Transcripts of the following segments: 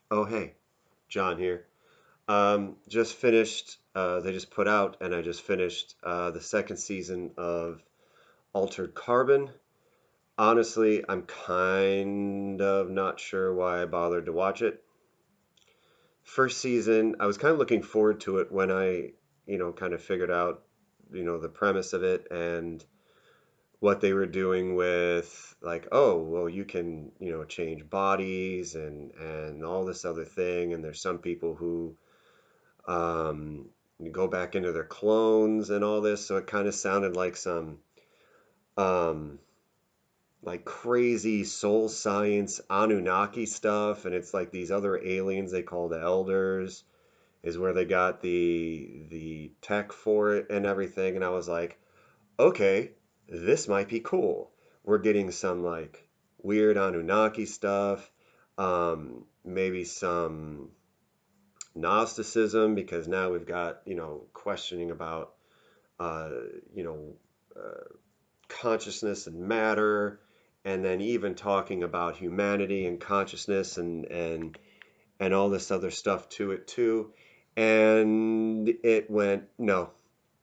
Oh, hey, John here. Just finished, they just put out, and I just finished the second season of Altered Carbon. Honestly, I'm kind of not sure why I bothered to watch it. First season, I was kind of looking forward to it when I kind of figured out, the premise of it and what they were doing with like, oh, well, you can, change bodies and all this other thing, and there's some people who um, go back into their clones and all this. So it kind of sounded like some um, like crazy soul science Anunnaki stuff, and it's like these other aliens they call the elders is where they got the tech for it and everything. And I was like, okay, this might be cool. We're getting some like weird Anunnaki stuff, maybe some Gnosticism because now we've got questioning about uh, you know consciousness and matter, and then even talking about humanity and consciousness and all this other stuff to it too. And it went, no,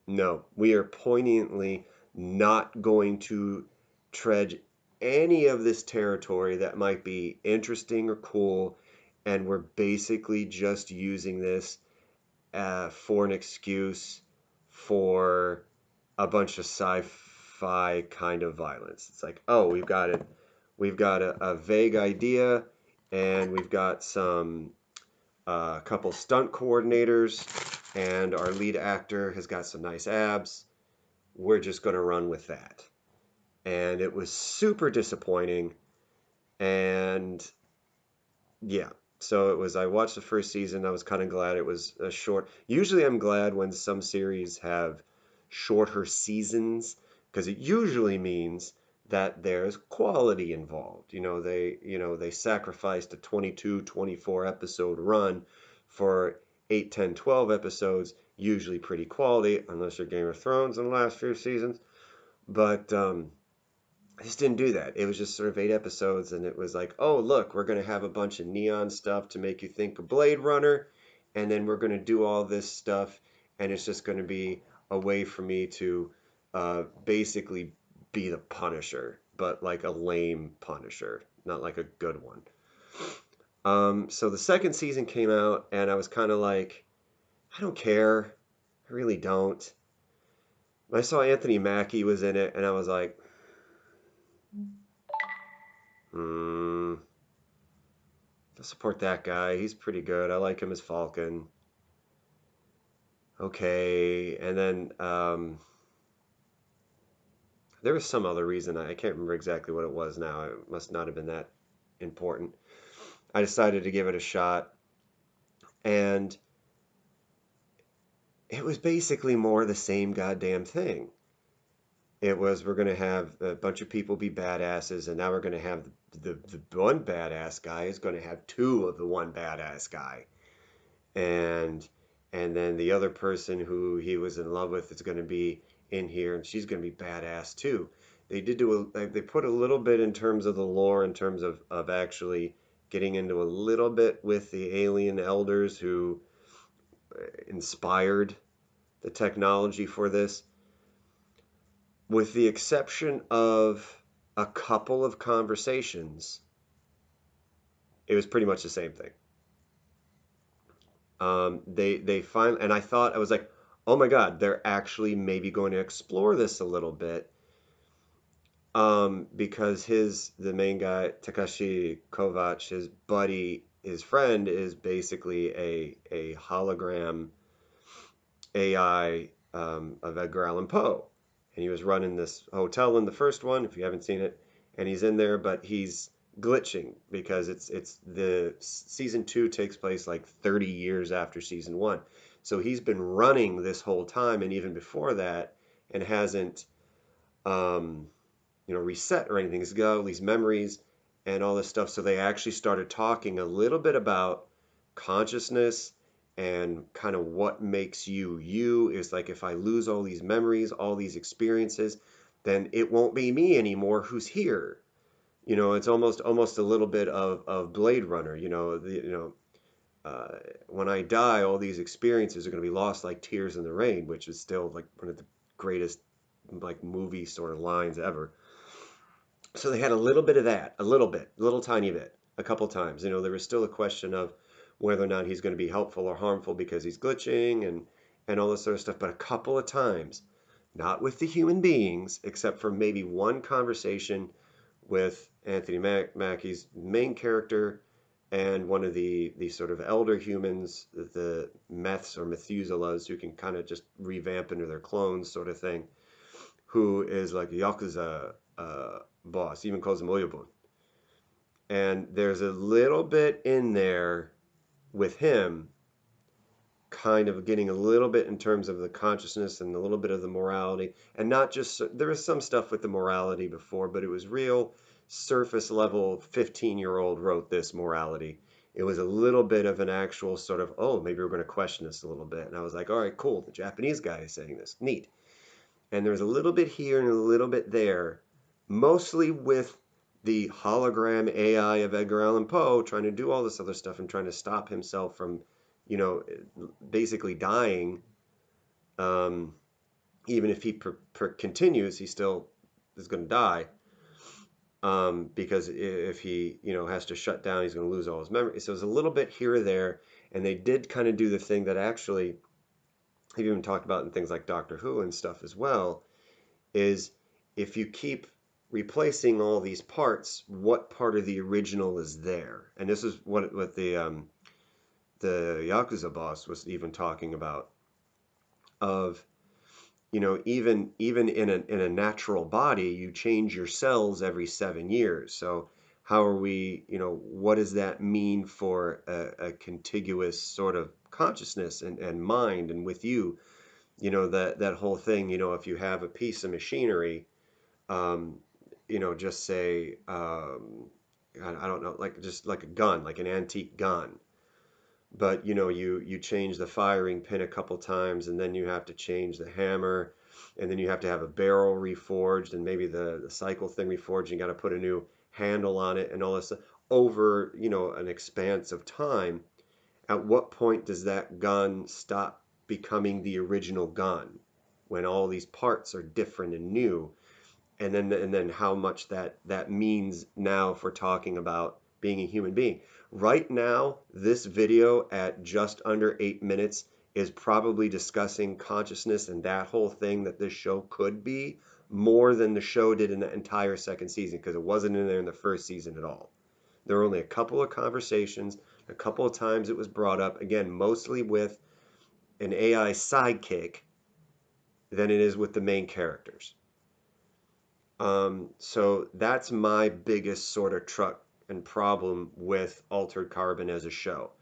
no, we are poignantly not going to tread any of this territory that might be interesting or cool, and we're basically just using this for an excuse for a bunch of sci-fi kind of violence. It's like, oh, we've got a vague idea, and we've got some couple stunt coordinators, and our lead actor has got some nice abs. We're just going to run with that. And it was super disappointing. And yeah, so it was. I watched the first season. I was kind of glad it was a short. Usually, I'm glad when some series have shorter seasons because it usually means that there's quality involved. They sacrificed a 22, 24 episode run for 8, 10, 12 episodes, usually pretty quality, unless you're Game of Thrones in the last few seasons. But I just didn't do that. It was just sort of 8 episodes, and it was like, oh, look, we're going to have a bunch of neon stuff to make you think of Blade Runner, and then we're going to do all this stuff, and it's just going to be a way for me to basically be the Punisher, but like a lame Punisher, not like a good one. So the second season came out, and I was kind of like, I don't care. I really don't. I saw Anthony Mackie was in it, and I was like, hmm. I'll support that guy. He's pretty good. I like him as Falcon. Okay, and then there was some other reason. I can't remember exactly what it was now. It must not have been that important. I decided to give it a shot, and it was basically more the same goddamn thing. It was we're going to have a bunch of people be badasses, and now we're going to have the one badass guy is going to have two of the one badass guy. and and then the other person who he was in love with is going to be in here, and she's going to be badass too. They put a little bit in terms of the lore, in terms of actually getting into a little bit with the alien elders who inspired the technology for this, with the exception of a couple of conversations. It was pretty much the same thing. They finally, and I thought, I was like, oh my God, they're actually maybe going to explore this a little bit. Because the main guy, Takashi Kovacs, his buddy, his friend is basically a hologram AI of Edgar Allan Poe. And he was running this hotel in the first one, if you haven't seen it, and he's in there, but he's glitching because it's the season two takes place like 30 years after season one. So he's been running this whole time and even before that, and hasn't um, reset or anything. He's got all these memories and all this stuff. So they actually started talking a little bit about consciousness and kind of what makes you you. Is like, if I lose all these memories, all these experiences, then it won't be me anymore who's here. It's almost a little bit of Blade Runner. uh, when I die, all these experiences are going to be lost like tears in the rain, which is still like one of the greatest like movie sort of lines ever. So they had a little bit of that, a little bit, a little tiny bit, a couple times. You know, there was still a question of whether or not he's going to be helpful or harmful because he's glitching and all this sort of stuff. But a couple of times, not with the human beings, except for maybe one conversation with Anthony Mackie's main character and one of the sort of elder humans, the Meths or Methuselahs, who can kind of just revamp into their clones, sort of thing, who is like a Yakuza boss, even calls him Oyabun. And there's a little bit in there with him, kind of getting a little bit in terms of the consciousness and a little bit of the morality. And not just, there was some stuff with the morality before, but it was real surface level 15-year-old wrote this morality. It was a little bit of an actual sort of, oh, maybe we're going to question this a little bit. And I was like, all right, cool. The Japanese guy is saying this. Neat. And there's a little bit here and a little bit there, mostly with the hologram AI of Edgar Allan Poe trying to do all this other stuff and trying to stop himself from, you know, basically dying. Um, Even if he continues, he still is going to die, because if he, you know, has to shut down, he's going to lose all his memory. So it's a little bit here or there, and they did kind of do the thing that actually they've even talked about in things like Doctor Who and stuff as well, is if you keep replacing all these parts, what part of the original is there? And this is what the Yakuza boss was even talking about, of, you know, even in a natural body, you change your cells every 7 years. So how are we, you know, what does that mean for a contiguous sort of consciousness and mind? And with you, you know, that whole thing, you know, if you have a piece of machinery, um, you know, just say, I don't know, like just like a gun, like an antique gun. But you know, you change the firing pin a couple times, and then you have to change the hammer, and then you have to have a barrel reforged, and maybe the cycle thing reforged. And you got to put a new handle on it, and all this stuff over, you know, an expanse of time. At what point does that gun stop becoming the original gun, when all these parts are different and new? And then how much that means now for talking about being a human being. Right now, this video at just under 8 minutes is probably discussing consciousness and that whole thing that this show could be, more than the show did in the entire second season, because it wasn't in there in the first season at all. There were only a couple of conversations, a couple of times it was brought up, again, mostly with an AI sidekick than it is with the main characters. So that's my biggest sort of truck and problem with Altered Carbon as a show.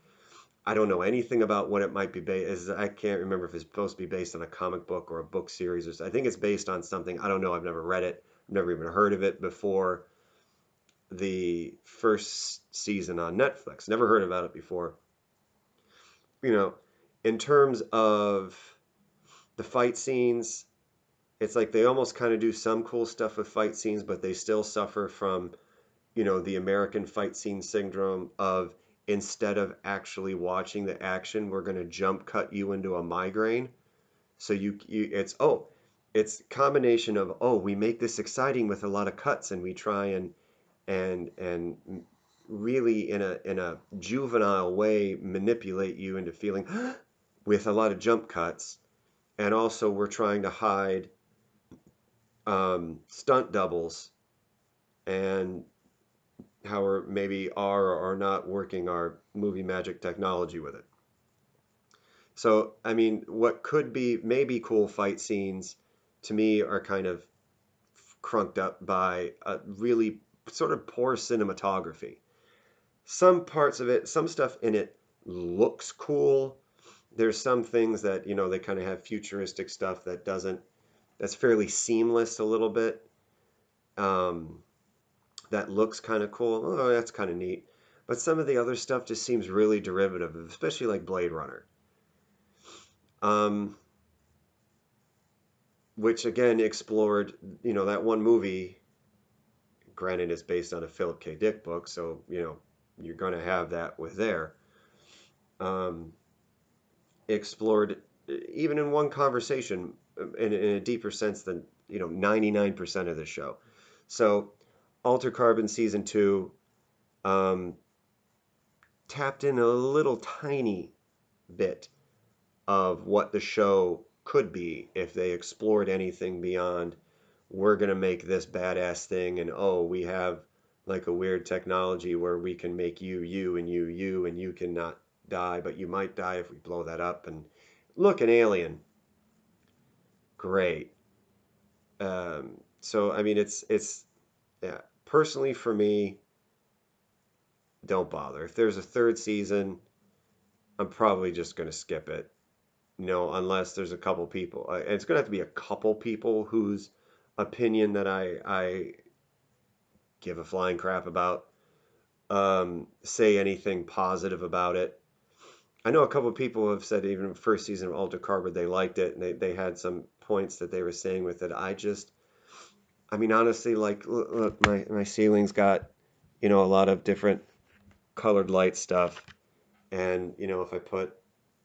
I don't know anything about what it might be based. I can't remember if it's supposed to be based on a comic book or a book series. I think it's based on something. I don't know. I've never read it. I've never even heard of it before the first season on Netflix. Never heard about it before. You know, in terms of the fight scenes, it's like they almost kind of do some cool stuff with fight scenes, but they still suffer from, you know, the American fight scene syndrome of, instead of actually watching the action, we're going to jump cut you into a migraine. So it's a combination of, oh, we make this exciting with a lot of cuts, and we try and really in a juvenile way manipulate you into feeling with a lot of jump cuts. And also we're trying to hide stunt doubles, and how we're maybe are or are not working our movie magic technology with it. So, I mean, what could be maybe cool fight scenes to me are kind of crunked up by a really sort of poor cinematography. Some parts of it, some stuff in it looks cool. There's some things that, you know, they kind of have futuristic stuff that doesn't, that's fairly seamless a little bit. Um, that looks kind of cool. Oh, that's kind of neat. But some of the other stuff just seems really derivative, especially like Blade Runner. Um, which again explored, you know, that one movie, granted it's based on a Philip K. Dick book, so, you know, you're going to have that with there. um, explored, even in one conversation, in a deeper sense than 99% of the show. So, Alter Carbon season two um, tapped in a little tiny bit of what the show could be if they explored anything beyond we're going to make this badass thing, and oh, we have like a weird technology where we can make you and you and you cannot die, but you might die if we blow that up. And look, an alien, great. So I mean, it's yeah. Personally, for me, don't bother. If there's a third season, I'm probably just going to skip it. Unless there's a couple people. It's going to have to be a couple people whose opinion that I give a flying crap about, say anything positive about it. I know a couple of people have said even first season of Alter Carbon they liked it, and they had some points that they were saying with it. I mean, honestly, like, look, my ceiling's got, a lot of different colored light stuff, and if I put,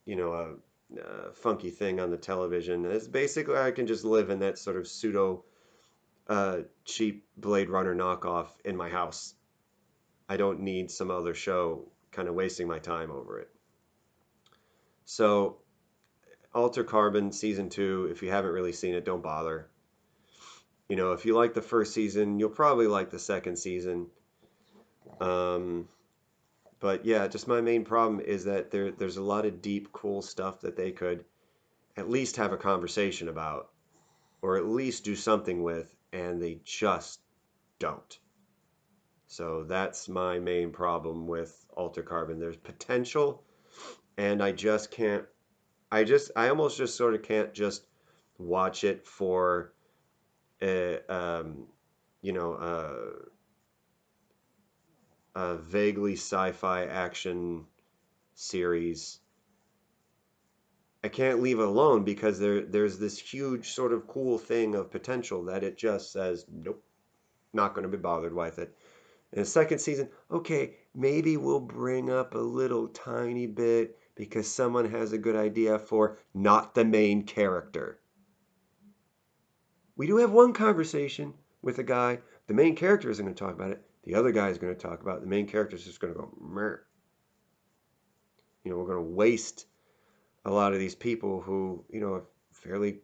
a funky thing on the television, it's basically I can just live in that sort of pseudo cheap Blade Runner knockoff in my house. I don't need some other show kind of wasting my time over it. So, Alter Carbon season two, if you haven't really seen it, don't bother. If you like the first season, you'll probably like the second season. Um, but yeah, just my main problem is that there's a lot of deep, cool stuff that they could at least have a conversation about, or at least do something with, and they just don't. So that's my main problem with Alter Carbon. There's potential, and I just can't. I almost just sort of can't just watch it for a, you know, a vaguely sci-fi action series. I can't leave it alone because there's this huge sort of cool thing of potential that it just says nope, not going to be bothered with it. In the second season, okay, maybe we'll bring up a little tiny bit because someone has a good idea for not the main character. We do have one conversation with a guy. The main character isn't going to talk about it. The other guy is going to talk about it. The main character is just going to go, Mer. We're going to waste a lot of these people who, are fairly,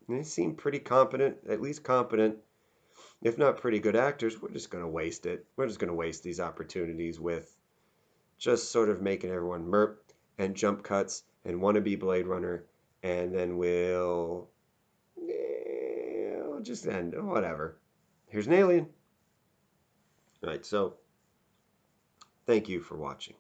they seem pretty competent, at least competent, if not pretty good actors. We're just going to waste it. We're just going to waste these opportunities with just sort of making everyone merp and jump cuts and want to be Blade Runner, and then we'll just end whatever. Here's an alien. All right, so thank you for watching.